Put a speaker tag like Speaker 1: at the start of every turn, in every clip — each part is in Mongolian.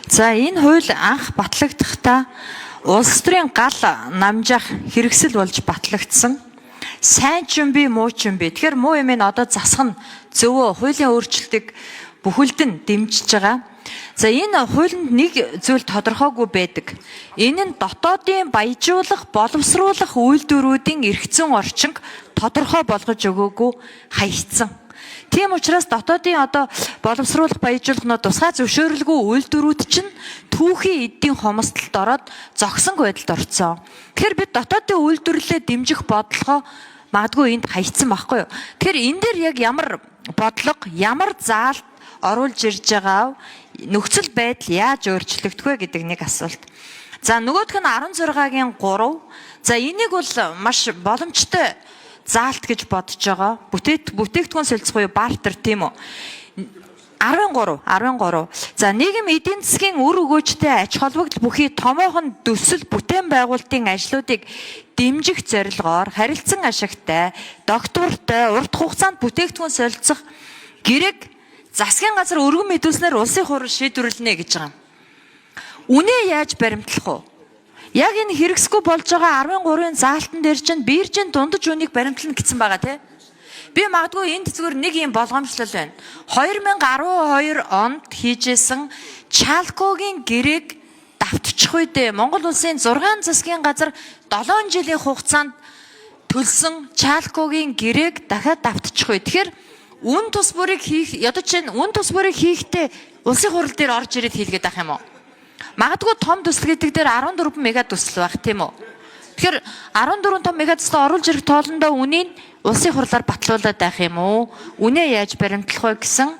Speaker 1: За энэ хууль анх батлагдахдаа улс төрийн гал намжаах хэрэгсэл болж батлагдсан. Сайн ч юм би, муу ч юм би. Тэгэхээр муу юм ин одоо засах нь зөвөө хуулийн өөрчлөлтийг бүхэлд нь дэмжиж байгаа. За энэ хуулинд нэг зүйл тодорхойгүй байдаг. Энэ нь дотоодын баяжуулах, боловсруулах үйлдвэрүүдийн эрхцэн орчинг тодорхой болгож өгөөгүй хаягдсан. Тийм учраас дотоодын одоо боловсруулах, баяжуулахнууд тусгай зөвшөөрлгүй үйлдвэрүүд чинь түүхийн эдийн хомсдолд ороод зогсонгүй байдалд орцсон. Тэгэхээр бид дотоодын үйлдвэрлэлээ дэмжих бодлогоо магадгүй энд хаягдсан байхгүй юу? Тэгэхээр энэ дээр яг ямар бодлого, ямар заалт оруулж ирж байгаа нөхцөл байдал яаж өөрчлөгдөх вэ гэдэг нэг асуулт. За нөгөөх нь 16-гийн 3. За энийг бол маш боломжтой заалт гэж бодож байгаа. Бүтээгдэхүүн солилцох буюу бартер тийм үү? 13. За нийгэм эдийн засгийн үр өгөөжтэй аж холбогдол бүхий томоохон төсөл бүтээн байгуулалтын ажлуудыг дэмжих зорилгоор харилцан ашигтай, доктортой, урт хугацаанд бүтээгдэхүүн солилцох гэрээг засгийн газар өргөн мэдүүлснээр улсын хурал шийдвэрлэнэ гэж байгаа. Үнэ яаж баримтлах вэ? Яг энэ хэрэгсгүй болж байгаа 13-ын заалтан дээр чинь биржийн дундаж үнийг баримтлана гэсэн байгаа тий. Би магадгүй энд зүгээр нэг юм болгоомжлол байна. 2012 онд хийжсэн Чалкогийн гэрээг давтчих үедээ Монгол улсын 6 засгийн газар 7 жилийн хугацаанд төлсөн Чалкогийн гэрээг дахиад давтчих үе. Тэгэхээр үн тус бүрийг хийх, ядаж чинь үн тус бүрийг хийхдээ улсын хурал дээр орж ирээд хийлгээд байх юм уу? Магадгүй том төсөл гэдэг дээр 14 мега төсөл байх тийм үү? Тэгэхээр 14 том мега төсөл оруулж ирэх тоолондоо үнийг улсын хурлаар батлуулаад байх юм уу? Үнэ яаж баримтлах вэ гэсэн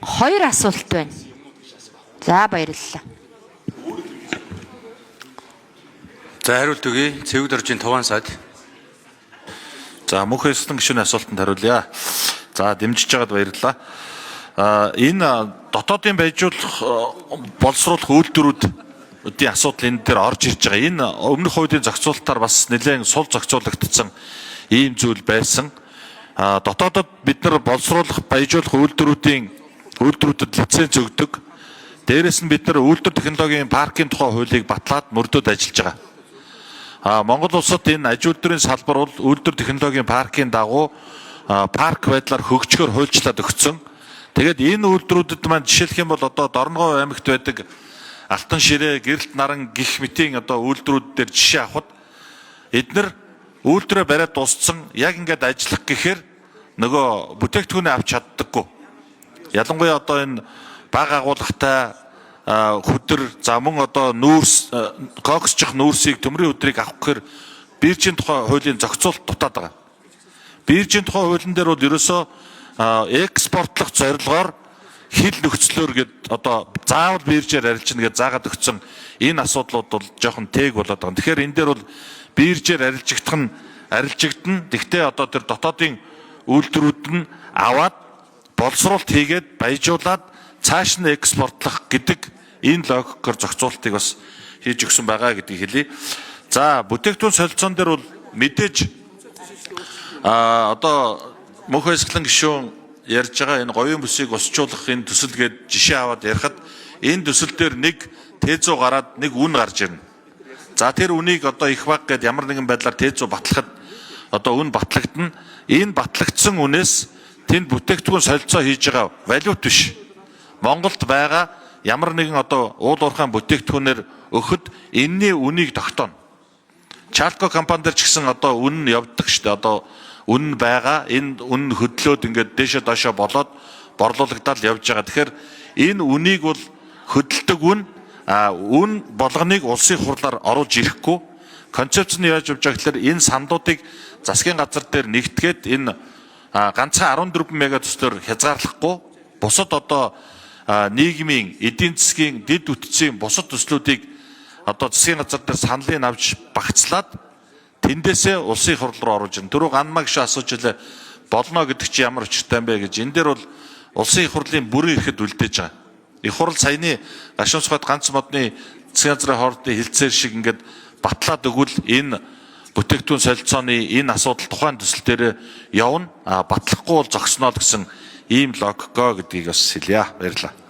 Speaker 1: хоёр асуулт байна. За баярлалаа.
Speaker 2: За хариулт өгье. Цэвэг дөржийн Туван сайд.
Speaker 3: За мөнх эслэн гишүүний асуултанд хариулъя. За дэмжиж байгаад баярлалаа. Энэ дотоодын байжуулах, боловсруулах үйлдвэрүүдийн асуудал энэ дээр орж ирж байгаа. Энэ өмнөх хуулийн зохицуулалтаар бас нэлээд сул зохицуулагдсан ийм зүйл байсан. Дотоодод бид нар боловсруулах, баяжуулах үйлдвэрүүдэд лиценз өгдөг. Дээрээс нь бид нар үйлдвэр технологийн паркийн тухай хуулийг батлаад мөрдөд ажиллаж байгаа. Монгол улсад энэ аж үйлдвэрийн салбар бол үйлдвэр технологийн паркийн дагуу парк байдлаар хөгжгөөр хуульчлаад өгсөн. Тэгээд энэ үйлдвэрүүдэд маань жишээлх юм бол одоо Дорногов аймагт байдаг Алтан ширээ, Гэрэлт наран гих мэтийн одоо үйлдвэрүүд дээр жишээ авахад эдгээр үйлдвэрээ бариад дууссан яг ингээд ажиллах гэхээр нөгөө бүтээгдэхүүнээ авч чаддаггүй. Ялангуяа одоо энэ бага агуулгатай хөдөр за мөн одоо нүүрс коксчих нүүрсийг төмрийн өдрийг авах гэхээр биржийн тухай хуулийн зохицуулалт дутаад байгаа. Биржийн тухай хуулийн дээр бол ерөөсөө экспортлох зорилгоор хил нөхцлөөр гэд одоо заавал биржээр арилжна гэж заагаад өгсөн энэ асуудлууд бол жоохон тээг болоод байгаа. Тэгэхээр энэ дээр бол биржээр арилжигдана. Тэгтээ одоо тэр дотоодын үйлдвэрүүд нь аваад боловсруулалт хийгээд баяжуулаад цааш нь экспортлох гэдэг энэ логикоор зохицуултыг бас хийж өгсөн байгаа гэдгийг хэлье. За бүтээгдэхүүн солилцоон дээр бол мэдээж одоо мөнх эсгэлэн гишүүн ярьж байгаа энэ говийн бүсийг усчуулах энэ төсөл гээд жишээ аваад ярихад энэ төсөл дээр нэг тээзүү гараад нэг үн гарч ирнэ. За тэр үнийг одоо их баг гээд ямар нэгэн байдлаар тээзүү батлахад одоо үн батлагдана. Энэ батлагдсан үнээс тэнд бүтээгдэхүүн солилцоо хийж байгаа валют биш. Монголд байгаа ямар нэгэн одоо уул уурхайн бүтээгдэхүүнээр өгөхөд энэний үнийг тогтооно. Чалко компани дээр ч гэсэн одоо үн нь явдаг шүү дээ. Одоо үн байгаа, энэ үн хөдлөөд ингээд дээшээ доошоо болоод борлуулагдаад явж байгаа. Тэгэхээр энэ үнийг бол хөдөлдөг үн болгоныг улсын хурлаар оруулж ирэхгүй. Концепц нь яаж явж байгаа гэхээр энэ сандуудыг засгийн газар дээр нэгтгээд энэ ганцхан 14 мега төслөөр хязгаарлахгүй бусад одоо нийгмийн эдийн засгийн дэд үтцийн бусад төслүүдийг одоо засгийн газар дээр саналыг авч багцлаад тэндээсээ улсын хурал руу оруулж ирнэ. Түрүү ганмаг шиг асууж илээ болно гэдэг чи ямар учиртай юм бэ гэж. Энэ дээр бол улсын хурлын бүрэн ирэхэд үлдээж байгаа. Их хурал саяны гашуун сухад ганц модны засгийн газрын хоорондын хилцээр шиг ингээд батлаад өгвөл энэ бүтээгдэхүүн солилцооны энэ асуудал тухайн төсөл дээр явна. Батлахгүй бол зогсноо гэсэн ийм логикоо гэдгийг бас хэлье. Баярлалаа.